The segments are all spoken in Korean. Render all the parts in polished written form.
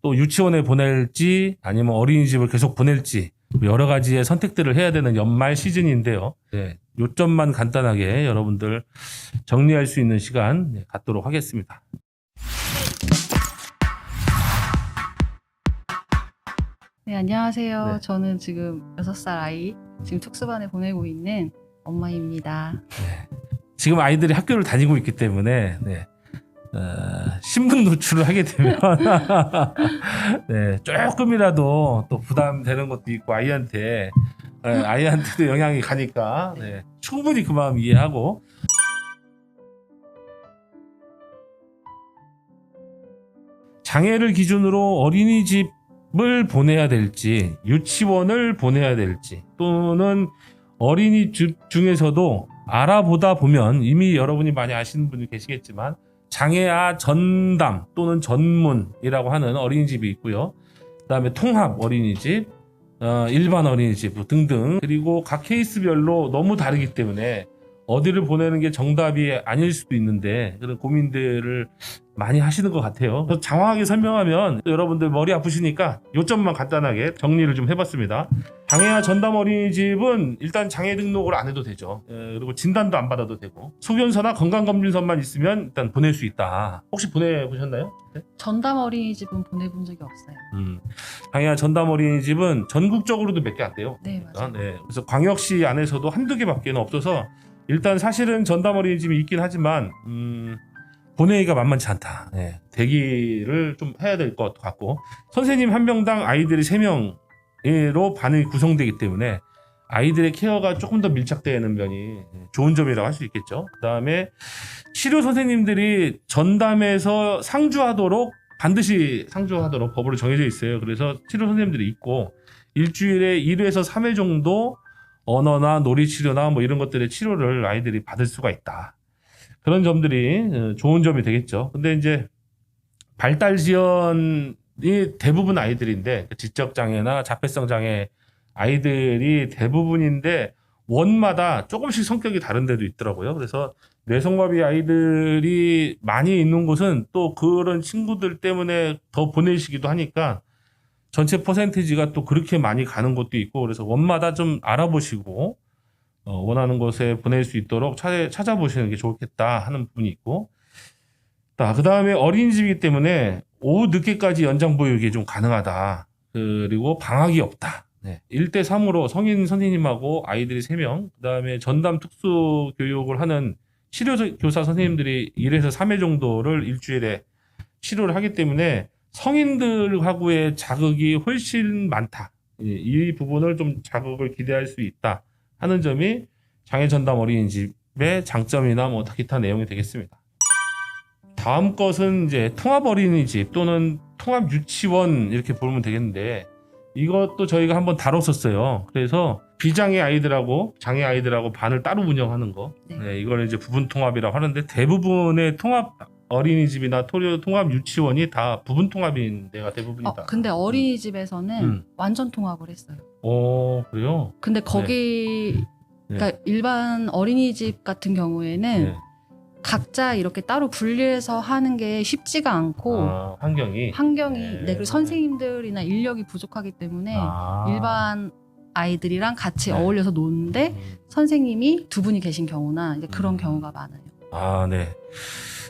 또 유치원에 보낼지 아니면 어린이집을 계속 보낼지 여러 가지의 선택들을 해야 되는 연말 시즌인데요. 네, 요점만 간단하게 여러분들 정리할 수 있는 시간 갖도록 하겠습니다. 네, 안녕하세요. 네. 저는 지금 6살 아이 지금 특수반에 보내고 있는 엄마입니다. 지금 아이들이 학교를 다니고 있기 때문에 신분 노출을 하게 되면 네, 조금이라도 또 부담되는 것도 있고 아이한테도 영향이 가니까 충분히 그 마음 이해하고 장애를 기준으로 어린이집을 보내야 될지 유치원을 보내야 될지 또는 어린이집 중에서도 알아보다 보면 이미 여러분이 많이 아시는 분이 계시겠지만 장애아 전담 또는 전문이라고 하는 어린이집이 있고요. 그다음에 통합 어린이집, 일반 어린이집 등등. 그리고 각 케이스별로 너무 다르기 때문에 어디를 보내는 게 정답이 아닐 수도 있는데 그런 고민들을 많이 하시는 것 같아요. 그래서 장황하게 설명하면 여러분들 머리 아프시니까 요점만 간단하게 정리를 좀 해봤습니다. 장애아 전담 어린이집은 일단 장애 등록을 안 해도 되죠. 그리고 진단도 안 받아도 되고 소견서나 건강검진서만 있으면 일단 보낼 수 있다. 혹시 보내보셨나요? 네? 전담 어린이집은 보내본 적이 없어요. 장애아 전담 어린이집은 전국적으로도 몇 개 안 돼요. 네, 맞아요. 그래서 광역시 안에서도 한두 개밖에 없어서 일단 사실은 전담 어린이집이 있긴 하지만 보내기가 만만치 않다. 대기를 좀 해야 될 것 같고 선생님 한 명당 아이들이 3명으로 반이 구성되기 때문에 아이들의 케어가 조금 더 밀착되는 면이 좋은 점이라고 할 수 있겠죠. 그 다음에 치료 선생님들이 전담에서 반드시 상주하도록 법으로 정해져 있어요. 그래서 치료 선생님들이 있고 일주일에 1회에서 3회 정도 언어나 놀이치료나 뭐 이런 것들의 치료를 아이들이 받을 수가 있다. 그런 점들이 좋은 점이 되겠죠. 근데 이제 발달 지연이 대부분 아이들인데 지적장애나 자폐성 장애 아이들이 대부분인데 원마다 조금씩 성격이 다른 데도 있더라고요. 그래서 뇌성마비 아이들이 많이 있는 곳은 또 그런 친구들 때문에 더 보내시기도 하니까 전체 퍼센티지가 또 그렇게 많이 가는 곳도 있고 그래서 원마다 좀 알아보시고 원하는 곳에 보낼 수 있도록 찾아보시는 게 좋겠다 하는 부분이 있고 그 다음에 어린이집이기 때문에 오후 늦게까지 연장 보육이 좀 가능하다. 그리고 방학이 없다. 1대3으로 성인 선생님하고 아이들이 3명 그 다음에 전담 특수 교육을 하는 치료교사 선생님들이 1에서 3회 정도를 일주일에 치료를 하기 때문에 성인들하고의 자극이 훨씬 많다. 이 부분을 좀 자극을 기대할 수 있다 하는 점이 장애 전담 어린이집의 장점이나 뭐 기타 내용이 되겠습니다. 다음 것은 이제 통합 어린이집 또는 통합 유치원 이렇게 보면 되겠는데 이것도 저희가 한번 다뤘었어요. 그래서 비장애 아이들하고 장애 아이들하고 반을 따로 운영하는 거. 이걸 이제 부분 통합이라고 하는데 대부분의 통합 어린이집이나 통합 유치원이 다 부분 통합인 데가 대부분이다. 근데 어린이집에서는 완전 통합을 했어요. 그래요? 근데 거기 그러니까 일반 어린이집 같은 경우에는 각자 이렇게 따로 분리해서 하는 게 쉽지가 않고 환경이 그리고 선생님들이나 인력이 부족하기 때문에 일반 아이들이랑 같이 어울려서 노는데 선생님이 두 분이 계신 경우나 이제 그런 경우가 많아요. 네.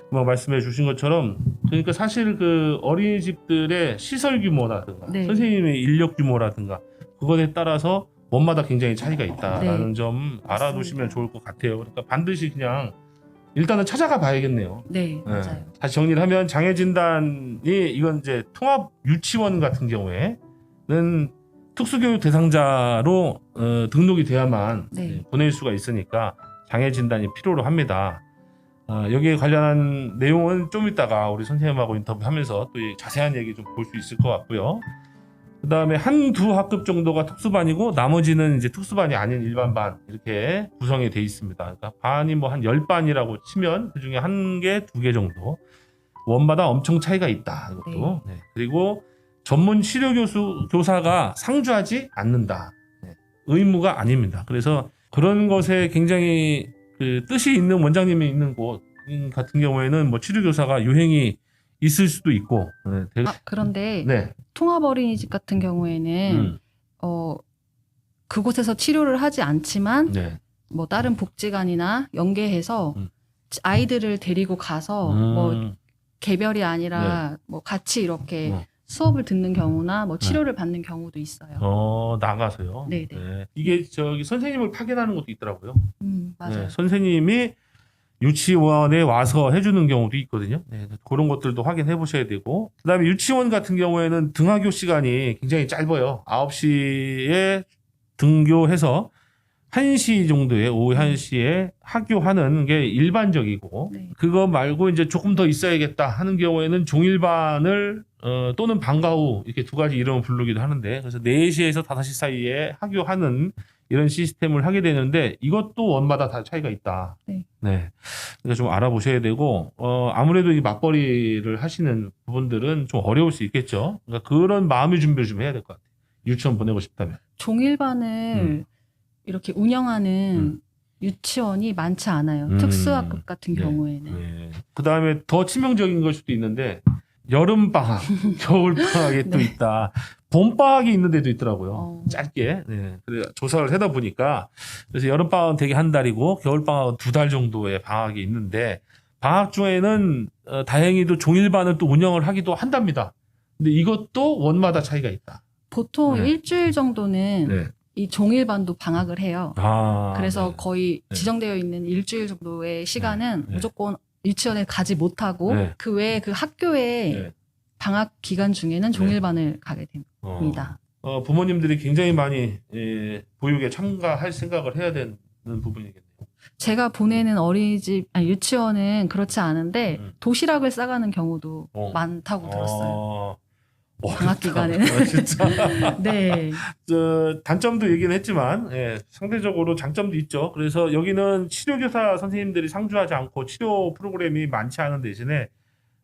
뭐 말씀해 주신 것처럼 그러니까 사실 그 어린이집들의 시설 규모라든가 선생님의 인력 규모라든가 그것에 따라서 원마다 굉장히 차이가 있다라는 점 알아두시면 좋을 것 같아요. 그러니까 반드시 그냥 일단은 찾아가 봐야겠네요. 네, 맞아요. 다시 정리를 하면 장애 진단이 이건 이제 통합 유치원 같은 경우에는 특수교육 대상자로 등록이 돼야만 보낼 수가 있으니까 장애 진단이 필요로 합니다. 여기에 관련한 내용은 좀 이따가 우리 선생님하고 인터뷰하면서 또 자세한 얘기 좀 볼 수 있을 것 같고요. 그 다음에 한두 학급 정도가 특수반이고 나머지는 이제 특수반이 아닌 일반반 이렇게 구성이 돼 있습니다. 그러니까 반이 뭐 한 10반이라고 치면 그 중에 1개, 2개 정도 원마다 엄청 차이가 있다. 이것도. 그리고 전문 치료교사가 상주하지 않는다. 의무가 아닙니다. 그래서 그런 것에 굉장히 그 뜻이 있는 원장님이 있는 곳 같은 경우에는 뭐 치료교사가 유행이 있을 수도 있고. 네. 그런데 네. 통합 어린이집 같은 경우에는 그곳에서 치료를 하지 않지만 네. 뭐 다른 복지관이나 연계해서 아이들을 데리고 가서 뭐 개별이 아니라 뭐 같이 이렇게 수업을 듣는 경우나 뭐 치료를 받는 경우도 있어요. 나가서요. 네네. 네. 이게 저기 선생님을 파견하는 것도 있더라고요. 맞아요. 네. 선생님이 유치원에 와서 해주는 경우도 있거든요. 네. 그런 것들도 확인해 보셔야 되고. 그다음에 유치원 같은 경우에는 등하교 시간이 굉장히 짧아요. 9시에 등교해서 1시 정도에 오후 1시에 학교하는 게 일반적이고 네. 그거 말고 이제 조금 더 있어야겠다 하는 경우에는 종일반을 또는 방과 후 이렇게 두 가지 이름을 부르기도 하는데 그래서 4시에서 5시 사이에 학교하는 이런 시스템을 하게 되는데 이것도 원마다 다 차이가 있다. 네. 네. 그러니까 좀 알아보셔야 되고 아무래도 이 맞벌이를 하시는 부분들은 좀 어려울 수 있겠죠. 그러니까 그런 마음의 준비를 좀 해야 될 것 같아요. 유치원 보내고 싶다면. 종일반을 이렇게 운영하는 유치원이 많지 않아요. 특수학급 같은 경우에는. 네. 그다음에 더 치명적인 걸 수도 있는데 여름 방학, 겨울 방학이 또 있다. 봄 방학이 있는 데도 있더라고요. 짧게. 네. 그래 조사를 해다 보니까 그래서 여름 방학은 되게 한 달이고 겨울 방학은 2달 정도의 방학이 있는데 방학 중에는 다행히도 종일반을 또 운영을 하기도 한답니다. 근데 이것도 원마다 차이가 있다. 보통 일주일 정도는 이 종일반도 방학을 해요. 그래서 거의 지정되어 있는 일주일 정도의 시간은 무조건 유치원에 가지 못하고 그 외에 그 학교에 방학 기간 중에는 종일반을 가게 됩니다. 부모님들이 굉장히 많이 보육에 참가할 생각을 해야 되는 부분이겠네요. 제가 보내는 유치원은 그렇지 않은데 도시락을 싸가는 경우도 많다고 들었어요. 방학 기간에는. 진짜. 네. 단점도 얘기는 했지만 상대적으로 장점도 있죠. 그래서 여기는 치료교사 선생님들이 상주하지 않고 치료 프로그램이 많지 않은 대신에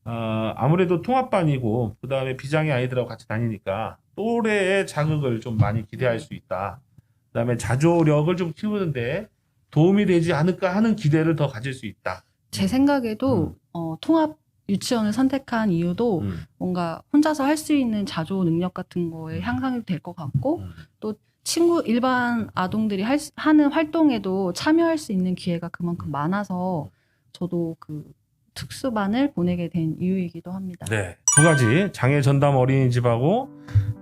아무래도 통합반이고 그다음에 비장애 아이들하고 같이 다니니까 또래의 자극을 좀 많이 기대할 수 있다. 그다음에 자조력을 좀 키우는데 도움이 되지 않을까 하는 기대를 더 가질 수 있다. 제 생각에도 통합 유치원을 선택한 이유도 뭔가 혼자서 할 수 있는 자조 능력 같은 거에 향상이 될 것 같고 또 일반 아동들이 하는 활동에도 참여할 수 있는 기회가 그만큼 많아서 저도 그 특수반을 보내게 된 이유이기도 합니다. 네. 2가지 장애 전담 어린이집하고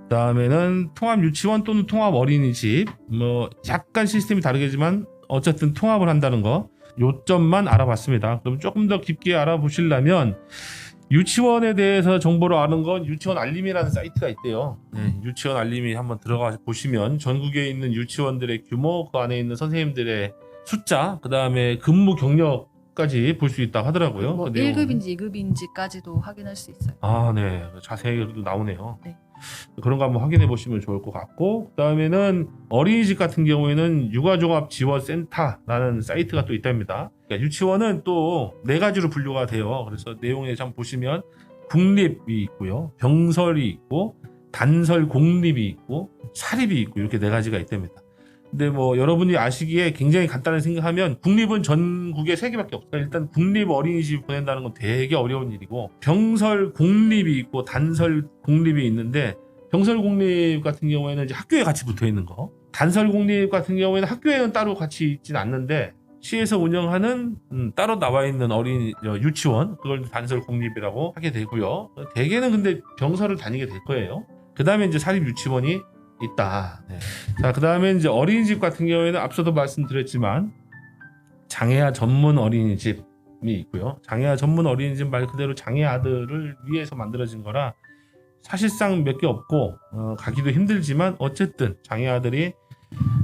그다음에는 통합 유치원 또는 통합 어린이집 뭐 약간 시스템이 다르겠지만 어쨌든 통합을 한다는 거 요점만 알아봤습니다. 그럼 조금 더 깊게 알아보시려면 유치원에 대해서 정보를 아는 건 유치원 알림이라는 사이트가 있대요. 유치원 알림이 한번 들어가 보시면 전국에 있는 유치원들의 규모, 그 안에 있는 선생님들의 숫자, 그 다음에 근무 경력까지 볼 수 있다고 하더라고요. 뭐 그 내용은. 1급인지 2급인지까지도 확인할 수 있어요. 네. 자세히 나오네요. 네. 그런 거 한번 확인해 보시면 좋을 것 같고 그다음에는 어린이집 같은 경우에는 육아종합지원센터라는 사이트가 또 있답니다. 그러니까 유치원은 또 4가지로 분류가 돼요. 그래서 내용에 참 보시면 국립이 있고요. 병설이 있고 단설 공립이 있고 사립이 있고 이렇게 4가지가 있답니다. 근데 뭐 여러분이 아시기에 굉장히 간단하게 생각하면 국립은 전국에 3개밖에 없어요. 일단 국립 어린이집 보낸다는 건 되게 어려운 일이고 병설 공립이 있고 단설 공립이 있는데 병설 공립 같은 경우에는 이제 학교에 같이 붙어 있는 거. 단설 공립 같은 경우에는 학교에는 따로 같이 있진 않는데 시에서 운영하는 따로 나와 있는 유치원 그걸 단설 공립이라고 하게 되고요. 대개는 근데 병설을 다니게 될 거예요. 그 다음에 이제 사립 유치원이 있다. 자, 그 다음에 이제 어린이집 같은 경우에는 앞서도 말씀드렸지만 장애아 전문 어린이집이 있고요. 장애아 전문 어린이집 말 그대로 장애 아들을 위해서 만들어진 거라 사실상 몇 개 없고 가기도 힘들지만 어쨌든 장애 아들이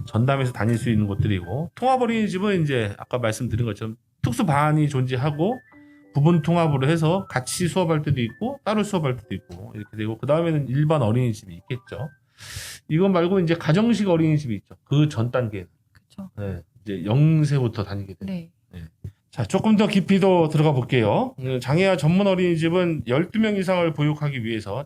전담해서 다닐 수 있는 곳들이고 통합 어린이집은 이제 아까 말씀드린 것처럼 특수반이 존재하고 부분 통합으로 해서 같이 수업할 때도 있고 따로 수업할 때도 있고 이렇게 되고 그 다음에는 일반 어린이집이 있겠죠. 이거 말고 이제 가정식 어린이집이 있죠. 그 전 단계. 그렇죠. 네, 이제 0세부터 다니게 돼요. 네. 자, 조금 더 깊이도 들어가 볼게요. 장애아 전문 어린이집은 12명 이상을 보육하기 위해서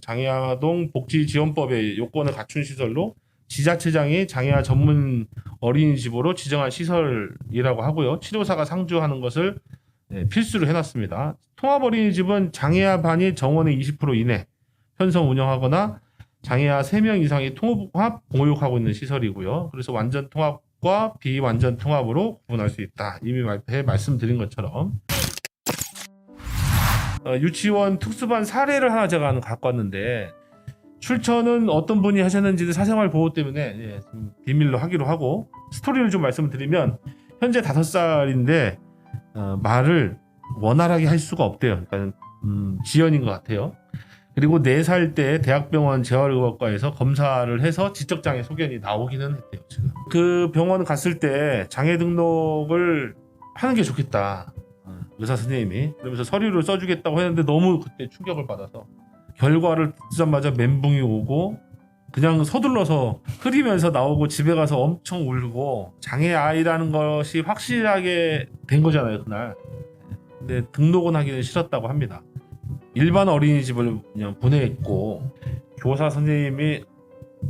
장애아동 복지지원법의 요건을 갖춘 시설로 지자체장이 장애아 전문 어린이집으로 지정한 시설이라고 하고요. 치료사가 상주하는 것을 필수로 해놨습니다. 통합 어린이집은 장애아 반이 정원의 20% 이내 편성 운영하거나 장애아 3명 이상이 통합 보육하고 있는 시설이고요. 그래서 완전 통합과 비완전 통합으로 구분할 수 있다. 이미 말씀드린 것처럼 유치원 특수반 사례를 하나 제가 갖고 왔는데 출처는 어떤 분이 하셨는지 사생활 보호 때문에 좀 비밀로 하기로 하고 스토리를 좀 말씀드리면 현재 5살인데 말을 원활하게 할 수가 없대요. 그러니까 지연인 것 같아요. 그리고 4살 때 대학병원 재활의학과에서 검사를 해서 지적장애 소견이 나오기는 했대요. 지금 그 병원 갔을 때 장애 등록을 하는 게 좋겠다. 의사 선생님이 그러면서 서류를 써주겠다고 했는데 너무 그때 충격을 받아서 결과를 듣자마자 멘붕이 오고 그냥 서둘러서 흐리면서 나오고 집에 가서 엄청 울고 장애 아이라는 것이 확실하게 된 거잖아요 그날. 근데 등록은 하기는 싫었다고 합니다. 일반 어린이집을 그냥 보냈고 교사 선생님이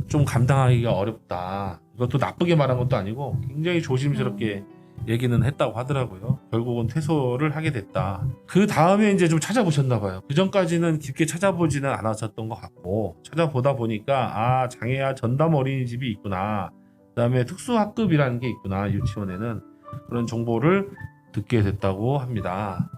좀 감당하기가 어렵다. 이것도 나쁘게 말한 것도 아니고 굉장히 조심스럽게 얘기는 했다고 하더라고요. 결국은 퇴소를 하게 됐다. 그 다음에 이제 좀 찾아보셨나 봐요. 그 전까지는 깊게 찾아보지는 않았었던 것 같고 찾아보다 보니까 장애아 전담 어린이집이 있구나. 그다음에 특수학급이라는 게 있구나. 유치원에는 그런 정보를 듣게 됐다고 합니다.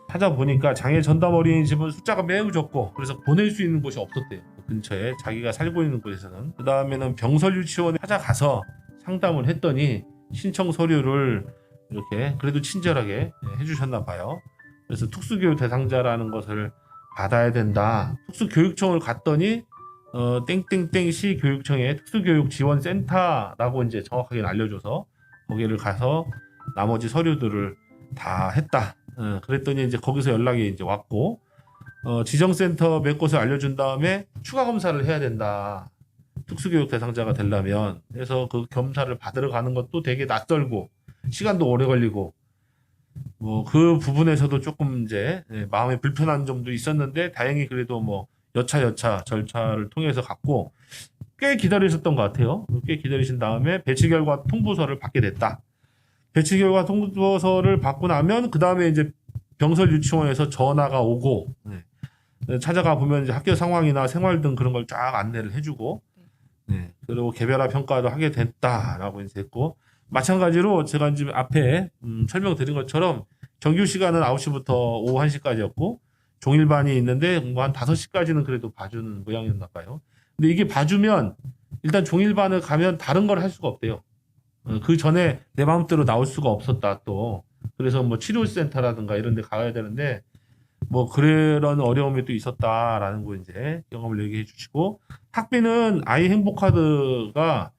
찾아보니까 장애 전담 어린이집은 숫자가 매우 적고 그래서 보낼 수 있는 곳이 없었대요. 그 근처에 자기가 살고 있는 곳에서는. 그 다음에는 병설 유치원에 찾아가서 상담을 했더니 신청 서류를 이렇게 그래도 친절하게 해주셨나 봐요. 그래서 특수교육 대상자라는 것을 받아야 된다. 특수교육청을 갔더니 땡땡땡시 교육청의 특수교육지원센터라고 이제 정확하게 알려줘서 거기를 가서 나머지 서류들을 다 했다. 그랬더니 이제 거기서 연락이 이제 왔고 지정센터 몇 곳을 알려준 다음에 추가 검사를 해야 된다. 특수교육 대상자가 되려면. 그래서 그 검사를 받으러 가는 것도 되게 낯설고 시간도 오래 걸리고 뭐 그 부분에서도 조금 이제 마음에 불편한 점도 있었는데 다행히 그래도 뭐 여차 절차를 통해서 갔고 꽤 기다리셨던 것 같아요. 꽤 기다리신 다음에 배치 결과 통보서를 받게 됐다. 배치 결과 통보서를 받고 나면 그 다음에 이제 병설 유치원에서 전화가 오고 찾아가 보면 이제 학교 상황이나 생활 등 그런 걸 쫙 안내를 해주고 그리고 개별화 평가도 하게 됐다라고 이제 했고 마찬가지로 제가 지금 앞에 설명드린 것처럼 정규 시간은 9시부터 오후 1시까지였고 종일반이 있는데 뭐 한 5시까지는 그래도 봐주는 모양이었나 봐요. 근데 이게 봐주면 일단 종일반을 가면 다른 걸 할 수가 없대요. 그 전에 내 마음대로 나올 수가 없었다 또. 그래서 뭐 치료센터라든가 이런 데 가야 되는데 뭐 그런 어려움이 또 있었다라는 거 이제 경험을 얘기해 주시고 학비는 아이 행복카드가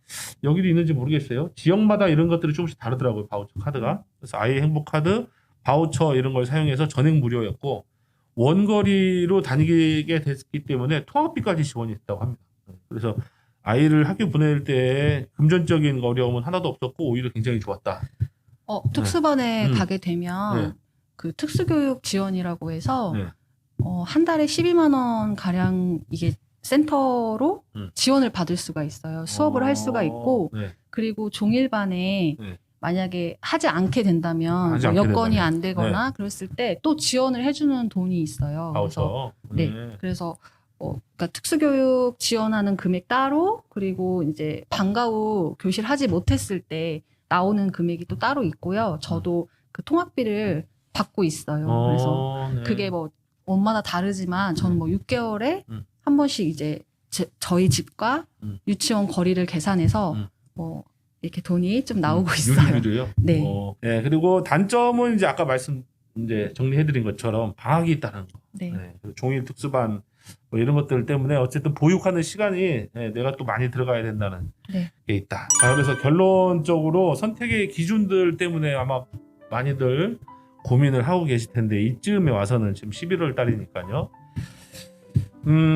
여기도 있는지 모르겠어요. 지역마다 이런 것들이 조금씩 다르더라고요. 바우처 카드가. 그래서 아이 행복카드, 바우처 이런 걸 사용해서 전액 무료였고 원거리로 다니게 됐기 때문에 통학비까지 지원이 됐다고 합니다. 그래서 아이를 학교 보낼 때 금전적인 어려움은 하나도 없었고 오히려 굉장히 좋았다. 특수반에 가게 되면 그 특수교육 지원이라고 해서 한 달에 12만 원 가량 이게 센터로 지원을 받을 수가 있어요. 수업을 할 수가 있고 그리고 종일반에 만약에 하지 않게 된다면 여건이 안 되거나 그랬을 때 또 지원을 해주는 돈이 있어요. 바우처. 그래서 그러니까 특수교육 지원하는 금액 따로 그리고 이제 방과 후 교실 하지 못했을 때 나오는 금액이 또 따로 있고요. 저도 그 통학비를 받고 있어요. 그래서 그게 뭐 원마다 다르지만 저는 뭐 6개월에 한 번씩 이제 저희 집과 유치원 거리를 계산해서 뭐 이렇게 돈이 좀 나오고 있어요. 유리유리요? 네. 그리고 단점은 이제 아까 이제 정리해드린 것처럼 방학이 있다는 거. 그리고 종일 특수반 뭐 이런 것들 때문에 어쨌든 보육하는 시간이 내가 또 많이 들어가야 된다는 게 있다. 자, 그래서 결론적으로 선택의 기준들 때문에 아마 많이들 고민을 하고 계실 텐데 이쯤에 와서는 지금 11월 달이니까요.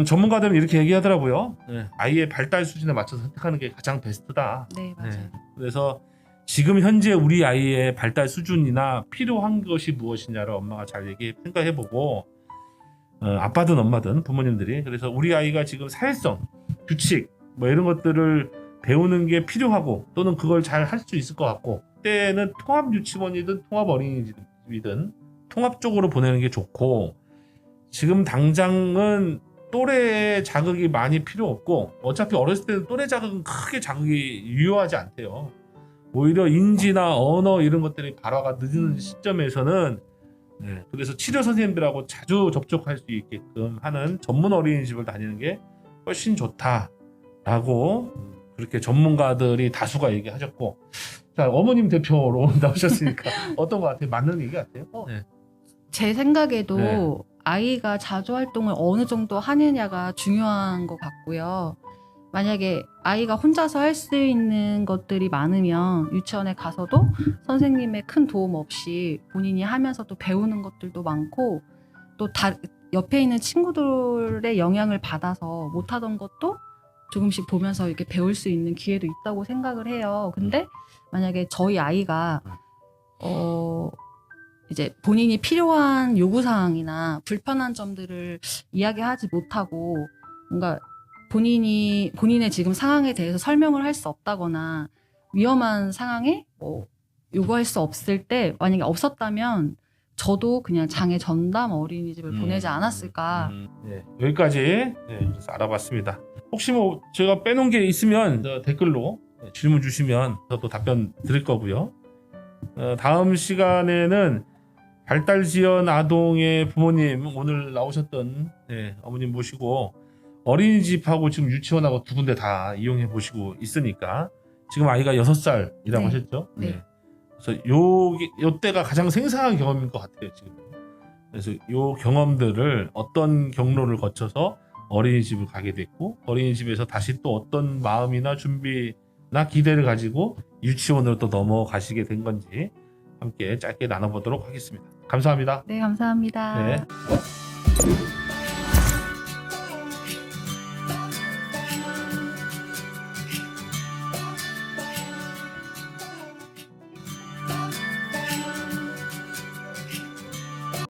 전문가들은 이렇게 얘기하더라고요. 아이의 발달 수준에 맞춰서 선택하는 게 가장 베스트다. 네, 맞아요. 그래서 지금 현재 우리 아이의 발달 수준이나 필요한 것이 무엇이냐를 엄마가 잘 생각해보고 아빠든 엄마든 부모님들이 그래서 우리 아이가 지금 사회성, 규칙 뭐 이런 것들을 배우는 게 필요하고 또는 그걸 잘 할 수 있을 것 같고 그때는 통합 유치원이든 통합 어린이집이든 통합적으로 보내는 게 좋고 지금 당장은 또래 자극이 많이 필요 없고 어차피 어렸을 때는 또래 자극은 크게 자극이 유효하지 않대요. 오히려 인지나 언어 이런 것들이 발화가 늦은 시점에서는 그래서 치료 선생님들하고 자주 접촉할 수 있게끔 하는 전문 어린이집을 다니는 게 훨씬 좋다라고 그렇게 전문가들이 다수가 얘기하셨고 자 어머님 대표로 나오셨으니까 어떤 것 같아요? 맞는 얘기 같아요? 네. 제 생각에도 네. 아이가 자주 활동을 어느 정도 하느냐가 중요한 것 같고요. 만약에 아이가 혼자서 할 수 있는 것들이 많으면 유치원에 가서도 선생님의 큰 도움 없이 본인이 하면서도 배우는 것들도 많고 또 옆에 있는 친구들의 영향을 받아서 못하던 것도 조금씩 보면서 이렇게 배울 수 있는 기회도 있다고 생각을 해요. 근데 만약에 저희 아이가 이제 본인이 필요한 요구사항이나 불편한 점들을 이야기하지 못하고 뭔가 본인의 지금 상황에 대해서 설명을 할 수 없다거나 위험한 상황에 요구할 수 없을 때 만약에 없었다면 저도 그냥 장애 전담 어린이집을 보내지 않았을까. 네, 여기까지 그래서 알아봤습니다. 혹시 뭐 제가 빼놓은 게 있으면 댓글로 질문 주시면 저도 답변 드릴 거고요. 다음 시간에는 발달 지연 아동의 부모님 오늘 나오셨던 어머님 모시고 어린이집하고 지금 유치원하고 두 군데 다 이용해 보시고 있으니까 지금 아이가 6살이라고 네. 하셨죠? 네. 그래서 요 때가 가장 생생한 경험인 것 같아요 지금. 그래서 요 경험들을 어떤 경로를 거쳐서 어린이집을 가게 됐고 어린이집에서 다시 또 어떤 마음이나 준비나 기대를 가지고 유치원으로 또 넘어가시게 된 건지 함께 짧게 나눠보도록 하겠습니다. 감사합니다. 네, 감사합니다. 네.